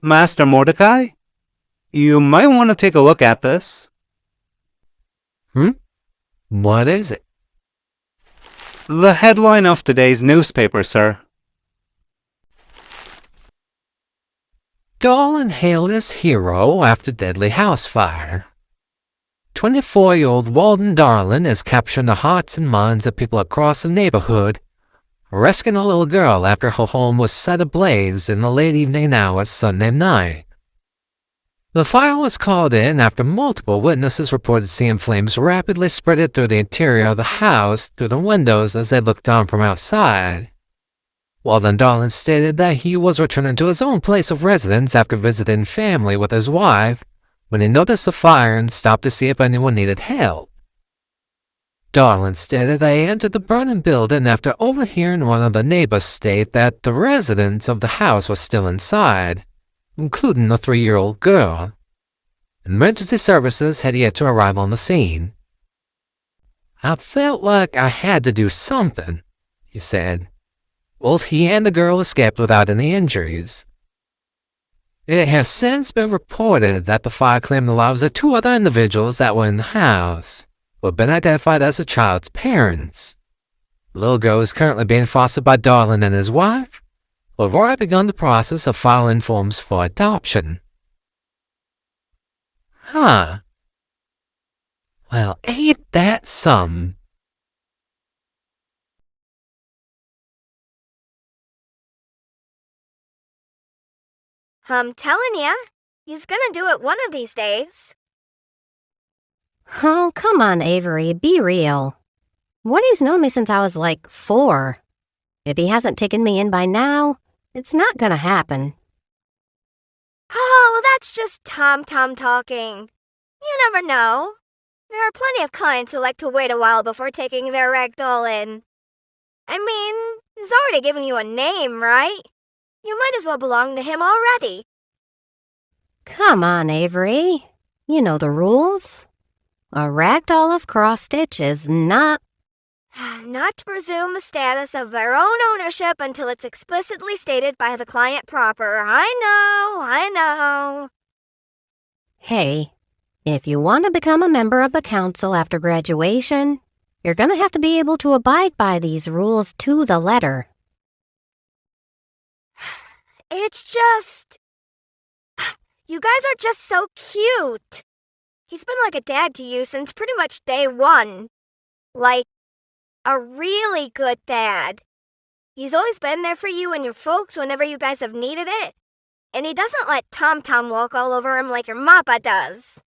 Master Mordecai? You might want to take a look at this. What is it? The headline of today's newspaper, sir. Darling hailed as hero after deadly house fire. 24-year-old Walden Darling is capturing the hearts and minds of people across the neighborhood, rescuing a little girl after her home was set ablaze in the late evening hours Sunday night. The fire was called in after multiple witnesses reported seeing flames rapidly spreading through the interior of the house through the windows as they looked on from outside. Walden Darling stated that he was returning to his own place of residence after visiting family with his wife when he noticed the fire and stopped to see if anyone needed help. Darling stated that he entered the burning building after overhearing one of the neighbors state that the residents of the house were still inside, including the 3-year-old girl. Emergency services had yet to arrive on the scene. "I felt like I had to do something," he said. Both he and the girl escaped without any injuries. It has since been reported that the fire claimed the lives of 2 other individuals that were in the house, who have been identified as the child's parents. The little girl is currently being fostered by Darling and his wife, who have already begun the process of filing forms for adoption. Well, ain't that something? I'm telling ya, he's gonna do it one of these days. Oh, come on, Avery, be real. Woody's known me since I was like 4. If he hasn't taken me in by now, it's not gonna happen. Oh, that's just Tom talking. You never know. There are plenty of clients who like to wait a while before taking their ragdoll in. I mean, he's already given you a name, right? You might as well belong to him already. Come on, Avery. You know the rules. A ragdoll of Cross-Stitch is not... Not to presume the status of their own ownership until it's explicitly stated by the client proper. I know. Hey, if you want to become a member of the council after graduation, you're going to have to be able to abide by these rules to the letter. It's just... You guys are just so cute. He's been like a dad to you since pretty much day 1. Like, a really good dad. He's always been there for you and your folks whenever you guys have needed it. And he doesn't let Tom walk all over him like your mappa does.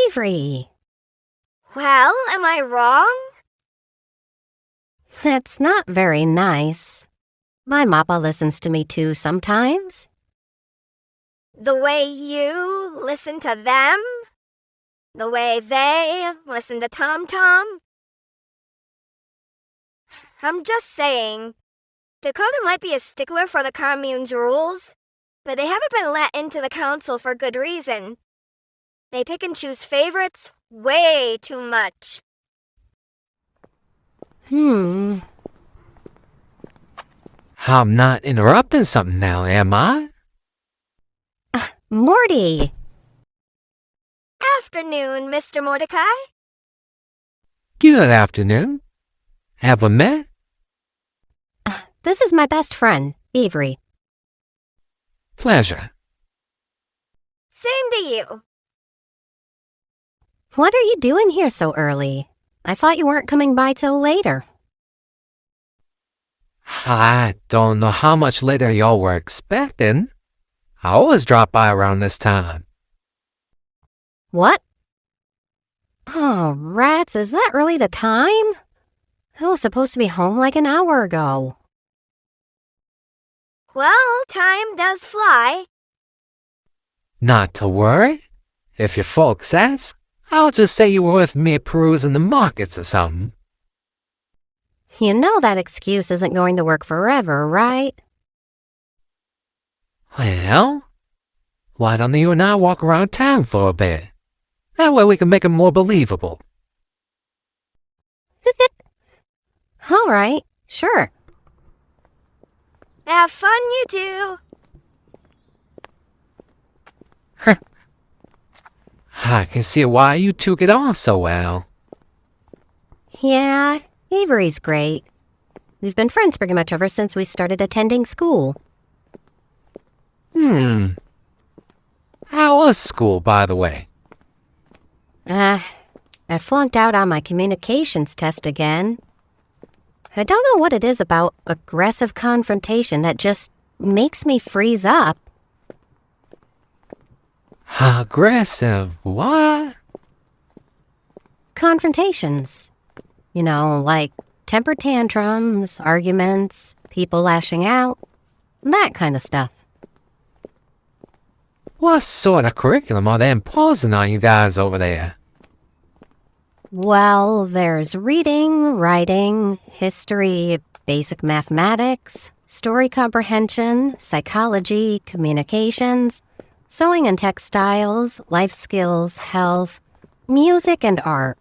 Avery! Well, am I wrong? That's not very nice. My mappa listens to me too sometimes. The way you listen to them? The way they listen to Tom? I'm just saying, Dakota might be a stickler for the commune's rules, but they haven't been let into the council for good reason. They pick and choose favorites way too much. I'm not interrupting something now, am I? Morty! Afternoon, Mr. Mordecai. Good afternoon. Have we met? This is my best friend, Avery. Pleasure. Same to you. What are you doing here so early? I thought you weren't coming by till later. I don't know how much later y'all were expecting. I always drop by around this time. What? Oh, rats, is that really the time? I was supposed to be home like an hour ago. Well, time does fly. Not to worry. If your folks ask, I'll just say you were with me perusing the markets or something. You know that excuse isn't going to work forever, right? Well, why don't you and I walk around town for a bit? That way we can make it more believable. All right, sure. Have fun, you two. I can see why you two get on so well. Yeah, Avery's great. We've been friends pretty much ever since we started attending school. How was school, by the way? I flunked out on my communications test again. I don't know what it is about aggressive confrontation that just makes me freeze up. Aggressive? What? Confrontations. You know, like temper tantrums, arguments, people lashing out, that kind of stuff. What sort of curriculum are they imposing on you guys over there? Well, there's reading, writing, history, basic mathematics, story comprehension, psychology, communications, sewing and textiles, life skills, health, music, and art.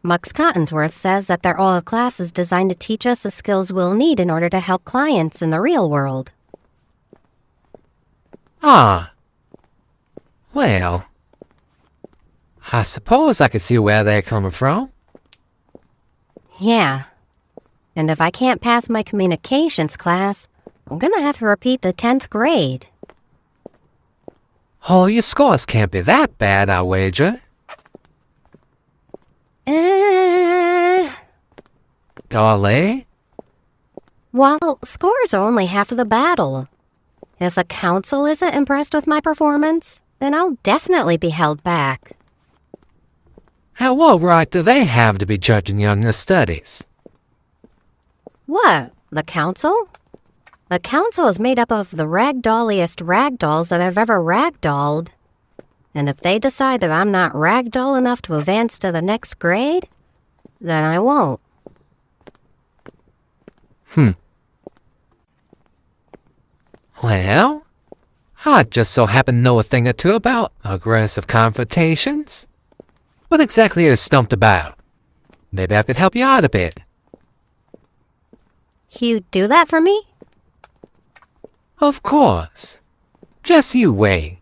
Mux Cottonsworth says that they're all classes designed to teach us the skills we'll need in order to help clients in the real world. Ah. Well, I suppose I could see where they're coming from. Yeah. And if I can't pass my communications class, I'm gonna have to repeat the 10th grade. Oh, your scores can't be that bad, I wager. Dolly? Well, scores are only half of the battle. If the council isn't impressed with my performance, then I'll definitely be held back. And what right do they have to be judging you on your studies? What? The council? The council is made up of the ragdolliest ragdolls that I've ever ragdolled. And if they decide that I'm not ragdoll enough to advance to the next grade, then I won't. Well, I just so happen to know a thing or two about aggressive confrontations. What exactly are you stumped about? Maybe I could help you out a bit. You do that for me? Of course. Just you wait.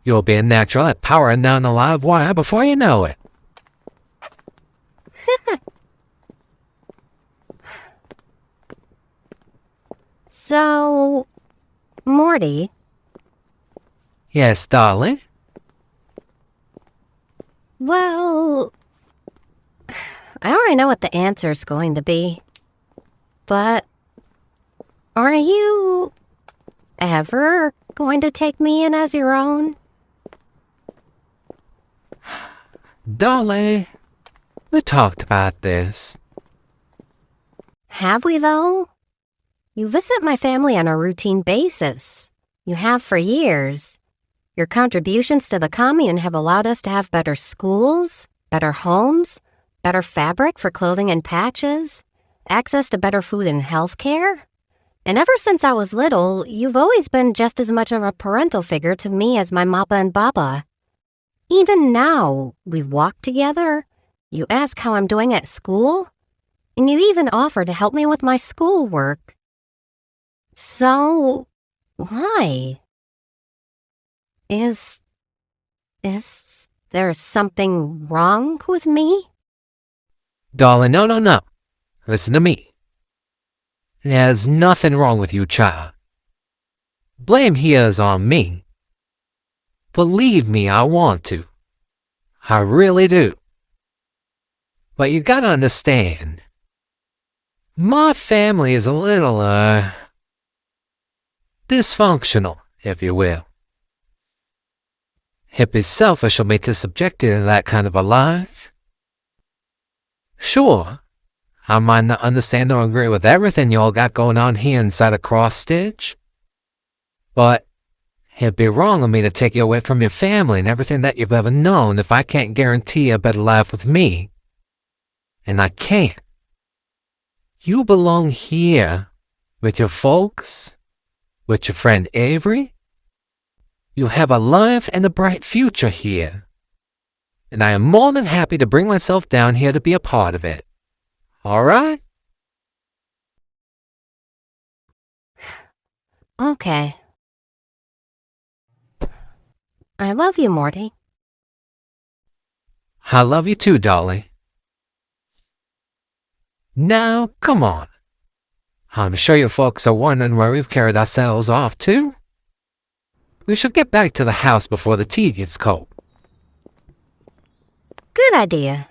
You'll be a natural at powering down the live wire before you know it. So, Morty, Yes, darling? well, I already know what the answer's going to be. But are you ever going to take me in as your own? Dolly, we talked about this. Have we, though? You visit my family on a routine basis. You have for years. Your contributions to the commune have allowed us to have better schools, better homes, better fabric for clothing and patches, access to better food and health care. And ever since I was little, you've always been just as much of a parental figure to me as my Mappa and Baba. Even now, we walk together, you ask how I'm doing at school, and you even offer to help me with my schoolwork. So, why? Is there something wrong with me? Darling, no. Listen to me. There's nothing wrong with you, child. Blame here is on me. Believe me, I want to. I really do. But you gotta understand. My family is a little, dysfunctional, if you will. It'd be selfish of me to subject you to that kind of a life. Sure, I might not understand or agree with everything you all got going on here inside of Cross-Stitch, but it'd be wrong of me to take you away from your family and everything that you've ever known if I can't guarantee a better life with me. And I can't. You belong here, with your folks, with your friend Avery. You have a life and a bright future here. And I am more than happy to bring myself down here to be a part of it. All right? Okay. I love you, Morty. I love you too, Dolly. Now, come on. I'm sure you folks are wondering where we've carried ourselves off to. We should get back to the house before the tea gets cold. Good idea.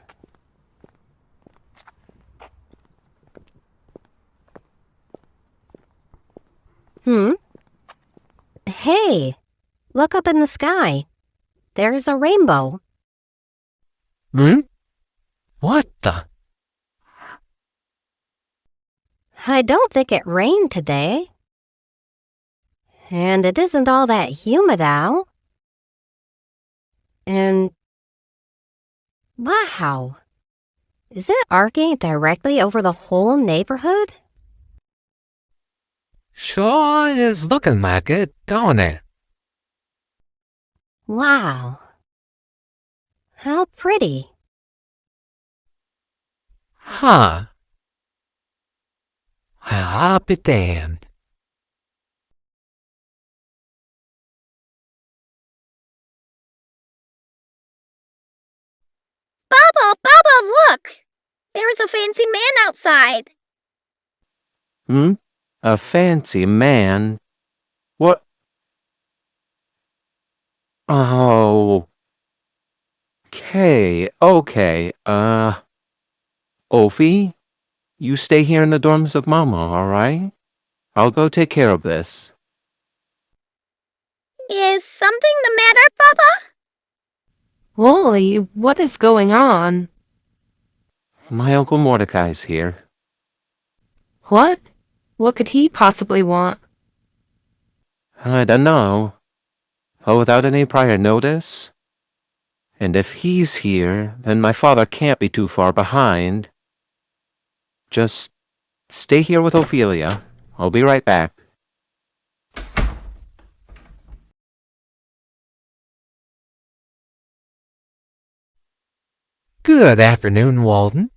Hey, look up in the sky. There's a rainbow. What the? I don't think it rained today. And it isn't all that humid out. And wow, is it arcing directly over the whole neighborhood? Sure is looking like it, don't it? Wow, how pretty. Huh. I'll be damned. Baba, look! There's a fancy man outside. A fancy man? What? Oh. Okay. Ophi, you stay here in the dorms of Mama, alright? I'll go take care of this. Is something the matter, Baba? Wally, what is going on? My Uncle Mordecai's here. What? What could he possibly want? I don't know. Oh, without any prior notice? And if he's here, then my father can't be too far behind. Just stay here with Ophelia. I'll be right back. Good afternoon, Walden.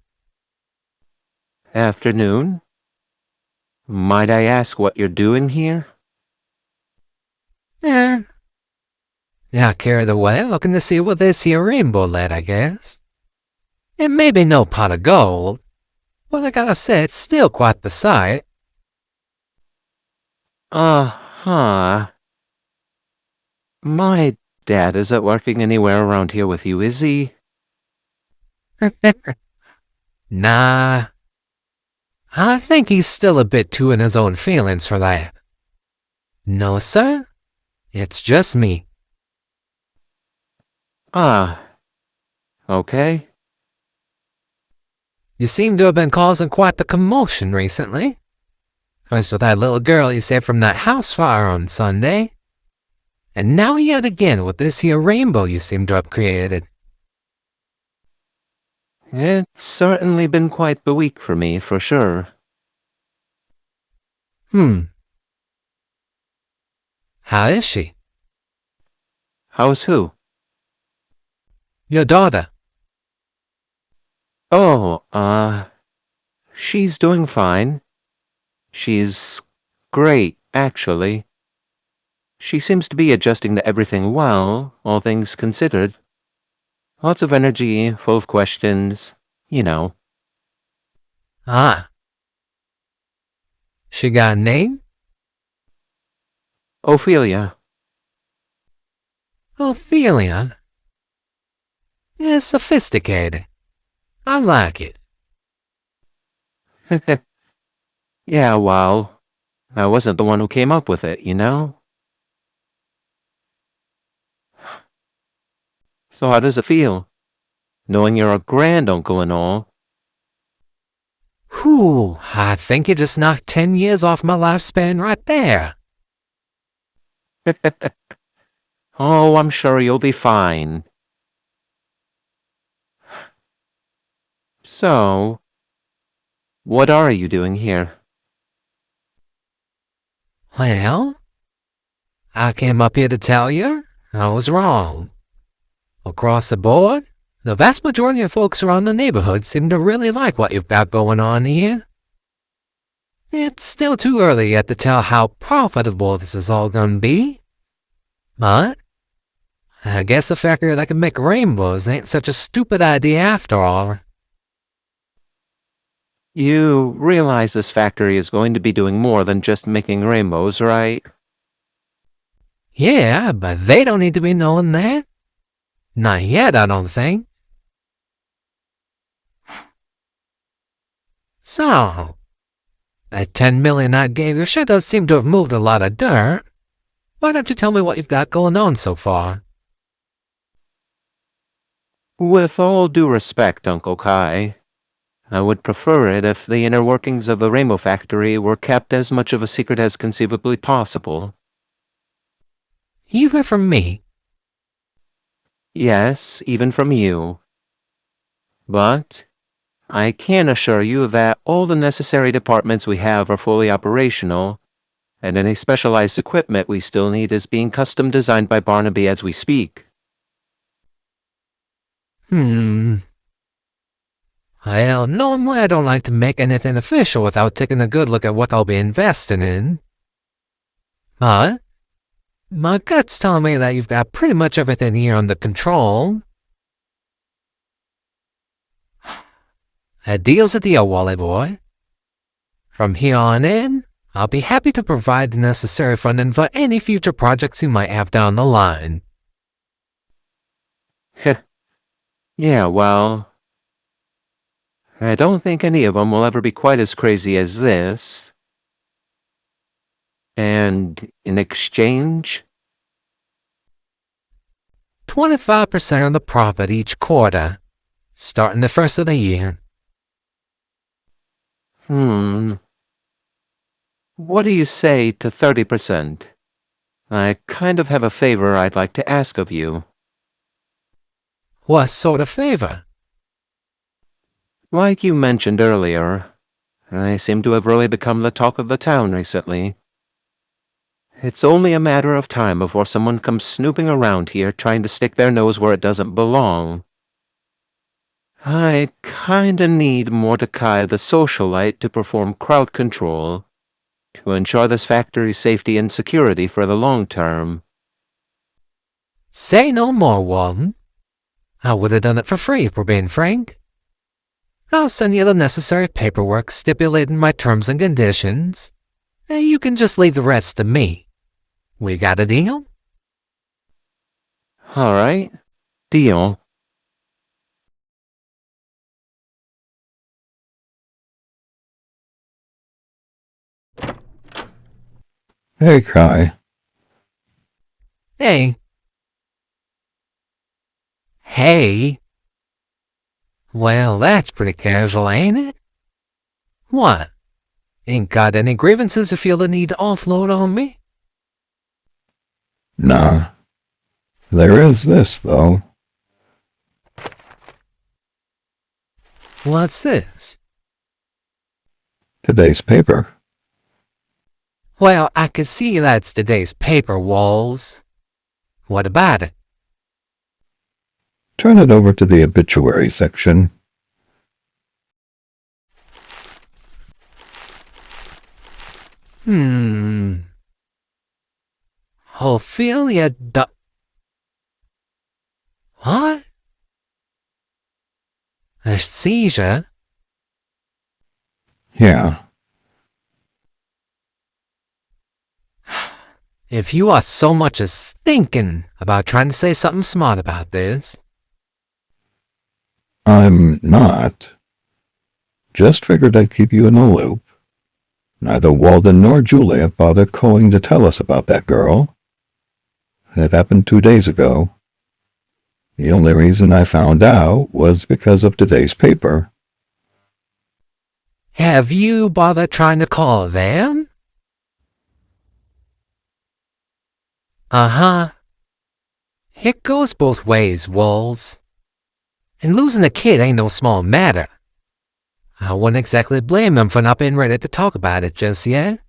Afternoon. Might I ask what you're doing here? Not carried away looking to see what this here rainbow led, I guess. It may be no pot of gold, but I gotta say it's still quite the sight. Uh-huh. My dad isn't working anywhere around here with you, is he? Nah. I think he's still a bit too in his own feelings for that. No, sir. It's just me. Okay. You seem to have been causing quite the commotion recently. First with that little girl you saved from that house fire on Sunday. And now yet again with this here rainbow you seem to have created. It's certainly been quite the week for me, for sure. How is she? How's who? Your daughter. Oh, she's doing fine. She's great, actually. She seems to be adjusting to everything well, all things considered. Lots of energy, full of questions, you know. Ah. She got a name? Ophelia. Ophelia. Yeah, sophisticated. I like it. Yeah, well, I wasn't the one who came up with it, you know? So how does it feel? Knowing you're a granduncle and all. Whew, I think you just knocked 10 years off my lifespan right there. Oh, I'm sure you'll be fine. So, what are you doing here? Well, I came up here to tell you I was wrong. Across the board, the vast majority of folks around the neighborhood seem to really like what you've got going on here. It's still too early yet to tell how profitable this is all gonna be. But I guess a factory that can make rainbows ain't such a stupid idea after all. You realize this factory is going to be doing more than just making rainbows, right? Yeah, but they don't need to be knowing that. Not yet, I don't think. So, that 10 million I gave you sure does seem to have moved a lot of dirt. Why don't you tell me what you've got going on so far? With all due respect, Uncle Kai, I would prefer it if the inner workings of the Rainbow Factory were kept as much of a secret as conceivably possible. Even from me. Yes, even from you. But I can assure you that all the necessary departments we have are fully operational, and any specialized equipment we still need is being custom designed by Barnaby as we speak. Well, normally I don't like to make anything official without taking a good look at what I'll be investing in. But my gut's telling me that you've got pretty much everything here under control. A deal's a deal, Wally boy. From here on in, I'll be happy to provide the necessary funding for any future projects you might have down the line. Yeah, well, I don't think any of them will ever be quite as crazy as this. And in exchange? 25% of the profit each quarter, starting the first of the year. What do you say to 30%? I kind of have a favor I'd like to ask of you. What sort of favor? Like you mentioned earlier, I seem to have really become the talk of the town recently. It's only a matter of time before someone comes snooping around here trying to stick their nose where it doesn't belong. I kinda need Mordecai the socialite to perform crowd control to ensure this factory's safety and security for the long term. Say no more, Walton. I would have done it for free if we're being frank. I'll send you the necessary paperwork stipulating my terms and conditions, and you can just leave the rest to me. We got a deal? All right, deal. Hey, Kai. Hey. Hey. Well, that's pretty casual, ain't it? What? Ain't got any grievances you feel the need to offload on me? Nah. There is this, though. What's this? Today's paper. Well, I could see that's today's paper, Walls. What about it? Turn it over to the obituary section. Ophelia What? A seizure? Yeah. If you are so much as thinking about trying to say something smart about this. I'm not. Just figured I'd keep you in the loop. Neither Walden nor Julia bothered calling to tell us about that girl. It happened 2 days ago. The only reason I found out was because of today's paper. Have you bothered trying to call them? Uh-huh. It goes both ways, Walls. And losing a kid ain't no small matter. I wouldn't exactly blame them for not being ready to talk about it just yet.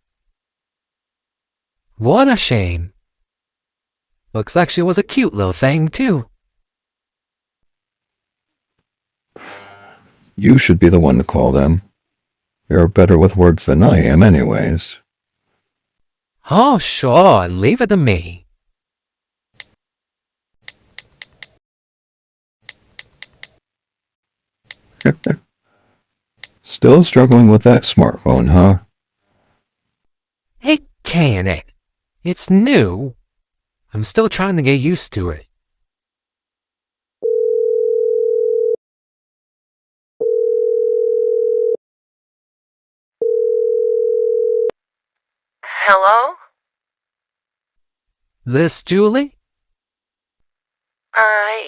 What a shame. Looks like she was a cute little thing, too. You should be the one to call them. You're better with words than I am anyways. Oh, sure, leave it to me. Still struggling with that smartphone, huh? Hey, can it? It's new. I'm still trying to get used to it. Hello? This Julie?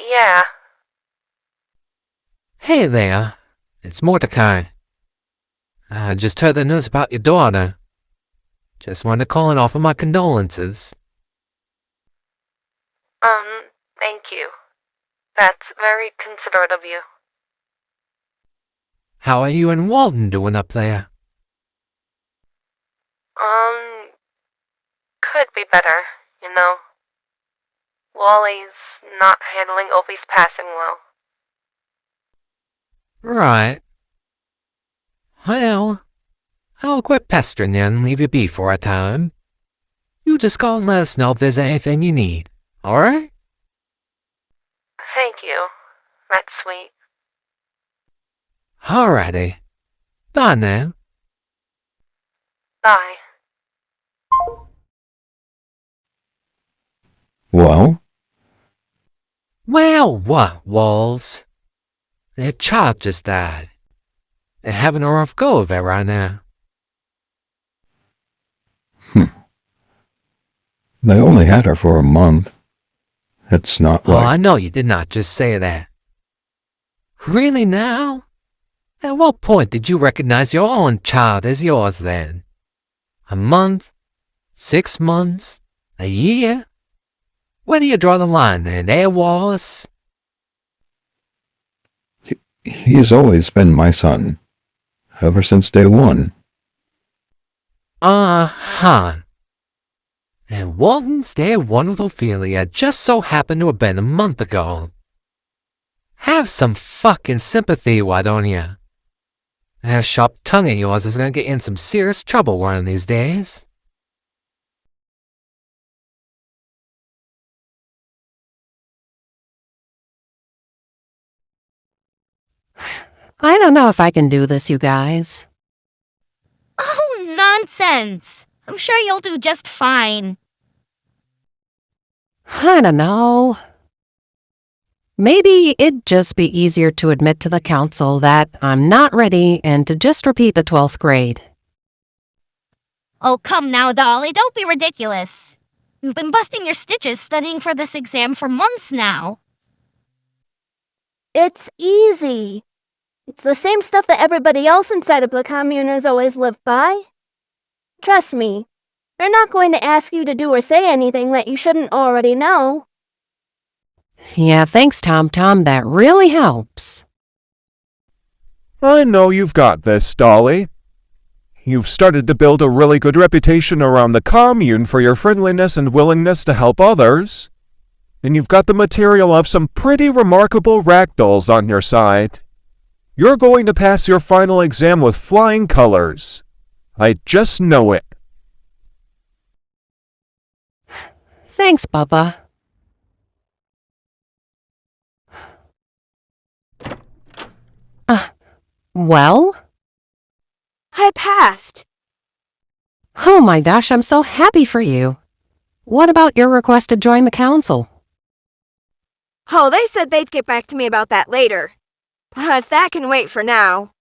Yeah. Hey there. It's Mordecai. I just heard the news about your daughter. Just wanted to call and offer my condolences. Thank you. That's very considerate of you. How are you and Walden doing up there? Could be better, you know. Wally's not handling Opie's passing well. Right. Well, I'll quit pestering you and leave you be for a time. You just call and let us know if there's anything you need, alright? Thank you. That's sweet. Alrighty. Bye now. Bye. Well, Well, what, Walls? Their child just died. They're having a rough go of it right now. they only had her for a month. It's not Oh, like... I know you did not just say that. Really now? At what point did you recognize your own child as yours then? A month? 6 months? A year? Where do you draw the line then, Wallace? He's always been my son. Ever since day one. Uh-huh. And Walden's day one with Ophelia just so happened to have been a month ago. Have some fucking sympathy, why don't you? That sharp tongue of yours is gonna get in some serious trouble one of these days. I don't know if I can do this, you guys. Oh, nonsense! I'm sure you'll do just fine. I don't know. Maybe it'd just be easier to admit to the council that I'm not ready and to just repeat the 12th grade. Oh, come now, Dolly, don't be ridiculous. You've been busting your stitches studying for this exam for months now. It's easy. It's the same stuff that everybody else inside of the commune has always lived by. Trust me, they're not going to ask you to do or say anything that you shouldn't already know. Yeah, thanks, Tom. That really helps. I know you've got this, Dolly. You've started to build a really good reputation around the commune for your friendliness and willingness to help others. And you've got the material of some pretty remarkable ragdolls on your side. You're going to pass your final exam with flying colors. I just know it. Thanks, Bubba. Well? I passed. Oh my gosh, I'm so happy for you. What about your request to join the council? Oh, they said they'd get back to me about that later. But that can wait for now.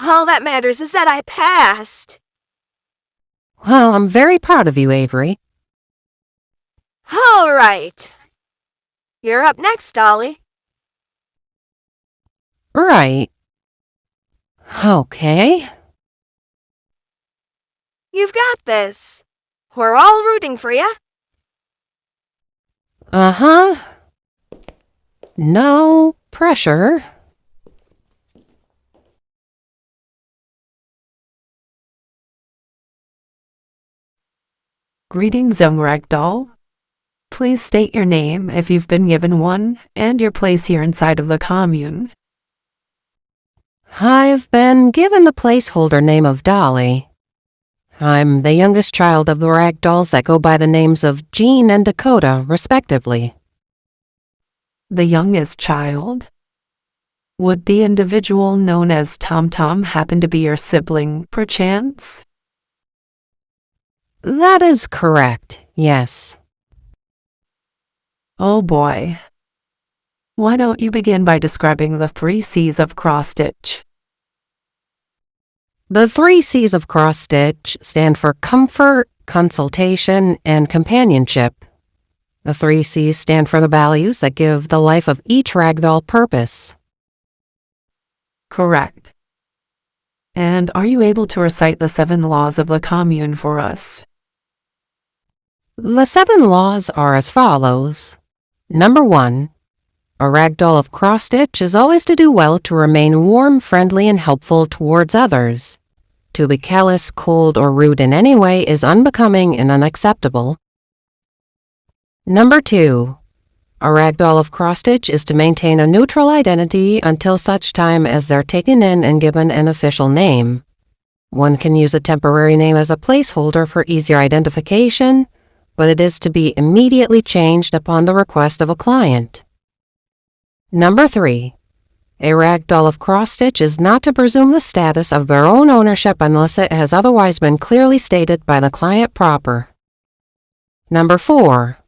All that matters is that I passed. Well, I'm very proud of you, Avery. All right. You're up next, Dolly. Right. Okay. You've got this. We're all rooting for you. Uh-huh. No pressure. Greetings, young ragdoll. Please state your name if you've been given one, and your place here inside of the commune. I've been given the placeholder name of Dolly. I'm the youngest child of the ragdolls that go by the names of Gene and Dakota, respectively. The youngest child? Would the individual known as Tom Tom happen to be your sibling, perchance? That is correct, yes. Oh boy. Why don't you begin by describing the 3 C's of cross-stitch? The 3 C's of cross-stitch stand for comfort, consultation, and companionship. The 3 C's stand for the values that give the life of each ragdoll purpose. Correct. And are you able to recite the 7 laws of the commune for us? The 7 laws are as follows. Number 1. A ragdoll of cross-stitch is always to do well to remain warm, friendly, and helpful towards others. To be callous, cold, or rude in any way is unbecoming and unacceptable. Number 2. A ragdoll of cross-stitch is to maintain a neutral identity until such time as they're taken in and given an official name. One can use a temporary name as a placeholder for easier identification, but it is to be immediately changed upon the request of a client. Number 3. A ragdoll of cross-stitch is not to presume the status of their own ownership unless it has otherwise been clearly stated by the client proper. Number 4.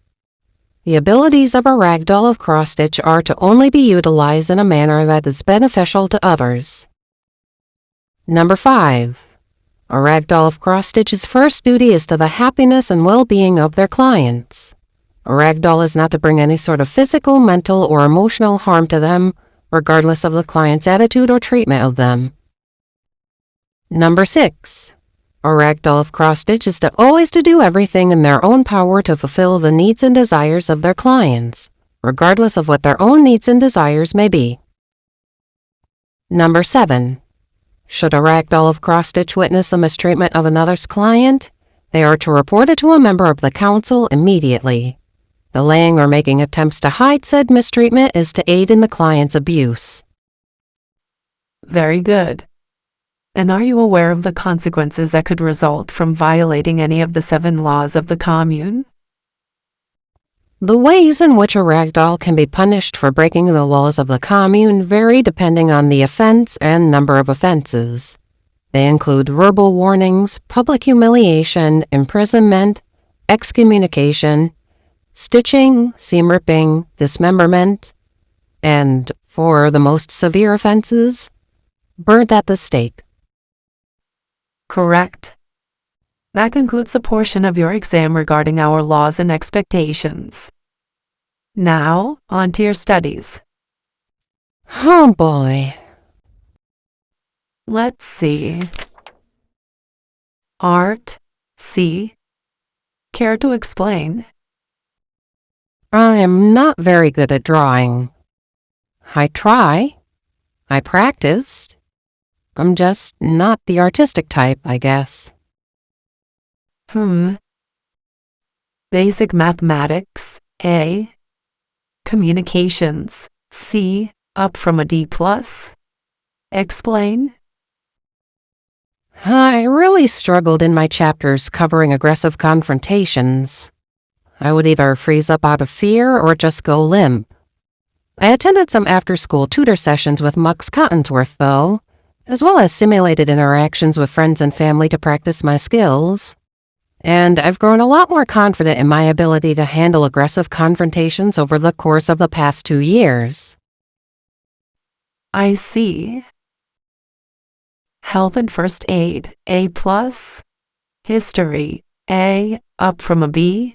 The abilities of a ragdoll of cross-stitch are to only be utilized in a manner that is beneficial to others. Number 5. A ragdoll of cross-stitch's first duty is to the happiness and well-being of their clients. A ragdoll is not to bring any sort of physical, mental, or emotional harm to them, regardless of the client's attitude or treatment of them. Number 6. A ragdoll of cross-stitch is to always to do everything in their own power to fulfill the needs and desires of their clients, regardless of what their own needs and desires may be. Number 7. Should a ragdoll of cross-stitch witness the mistreatment of another's client, they are to report it to a member of the council immediately. Delaying or making attempts to hide said mistreatment is to aid in the client's abuse. Very good. And are you aware of the consequences that could result from violating any of the 7 laws of the commune? The ways in which a ragdoll can be punished for breaking the laws of the commune vary depending on the offense and number of offenses. They include verbal warnings, public humiliation, imprisonment, excommunication, stitching, seam ripping, dismemberment, and, for the most severe offenses, burned at the stake. Correct. That concludes the portion of your exam regarding our laws and expectations. Now, on to your studies. Oh boy. Let's see. Art, C. Care to explain? I am not very good at drawing. I try. I practiced. I'm just not the artistic type, I guess. Basic mathematics, A. Communications, C. Up from a D+. Explain. I really struggled in my chapters covering aggressive confrontations. I would either freeze up out of fear or just go limp. I attended some after-school tutor sessions with Mux Cottonsworth, though, as well as simulated interactions with friends and family to practice my skills. And I've grown a lot more confident in my ability to handle aggressive confrontations over the course of the past 2 years. I see. Health and first aid, A+. History, A. Up from a B.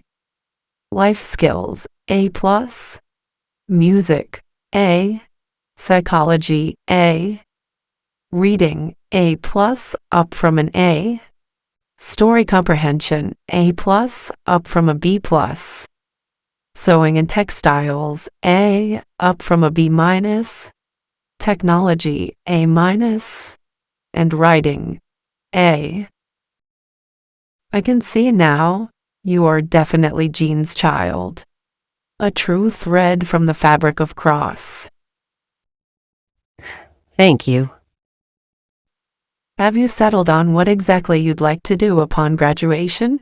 Life skills, A+. Music, A. Psychology, A. Reading, A+, up from an A. Story comprehension, A+, up from a B+. Sewing and textiles, A, up from a B-. Technology, A-. And writing, A. I can see now you are definitely Gene's child. A true thread from the fabric of Cross. Thank you. Have you settled on what exactly you'd like to do upon graduation?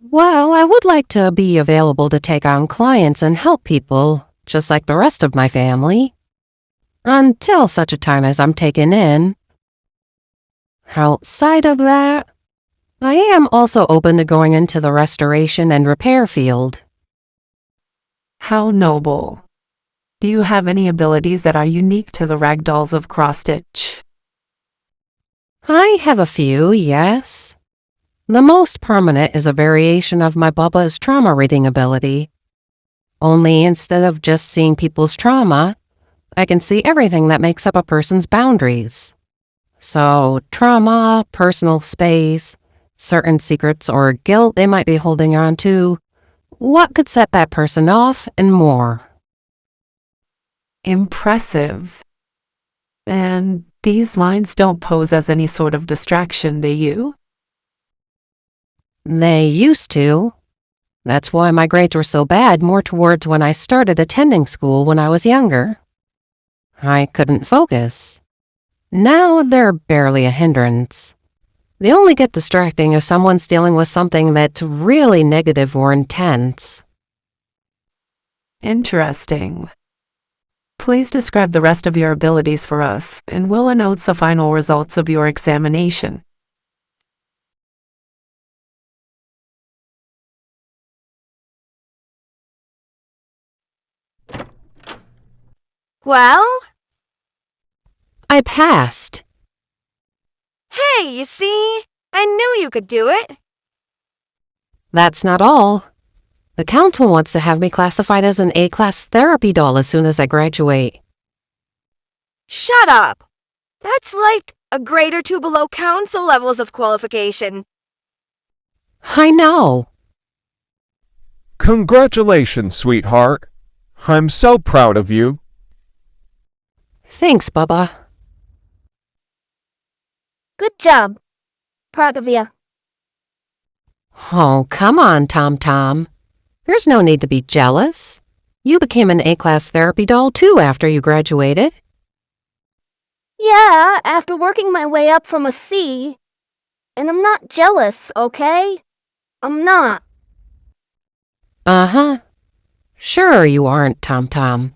Well, I would like to be available to take on clients and help people, just like the rest of my family. until such a time as I'm taken in. Outside of that, I am also open to going into the restoration and repair field. How noble. Do you have any abilities that are unique to the ragdolls of Cross-Stitch? I have a few, yes. The most permanent is a variation of my Bubba's trauma reading ability. Only instead of just seeing people's trauma, I can see everything that makes up a person's boundaries. So, trauma, personal space, certain secrets or guilt they might be holding on to, what could set that person off, and more. Impressive. And these lines don't pose as any sort of distraction, do you? They used to. That's why my grades were so bad more towards when I started attending school when I was younger. I couldn't focus. Now they're barely a hindrance. They only get distracting if someone's dealing with something that's really negative or intense. Interesting. Please describe the rest of your abilities for us, and we'll announce the final results of your examination. Well? I passed. Hey, you see? I knew you could do it. That's not all. The council wants to have me classified as an A-class therapy doll as soon as I graduate. Shut up. That's like a grade or two below council levels of qualification. I know. Congratulations, sweetheart. I'm so proud of you. Thanks, Bubba. Good job. Proud of you. Oh, come on, Tom Tom. There's no need to be jealous. You became an A-class therapy doll too after you graduated. Yeah, after working my way up from a C. And I'm not jealous, okay? I'm not. Uh-huh. Sure you aren't, Tom Tom.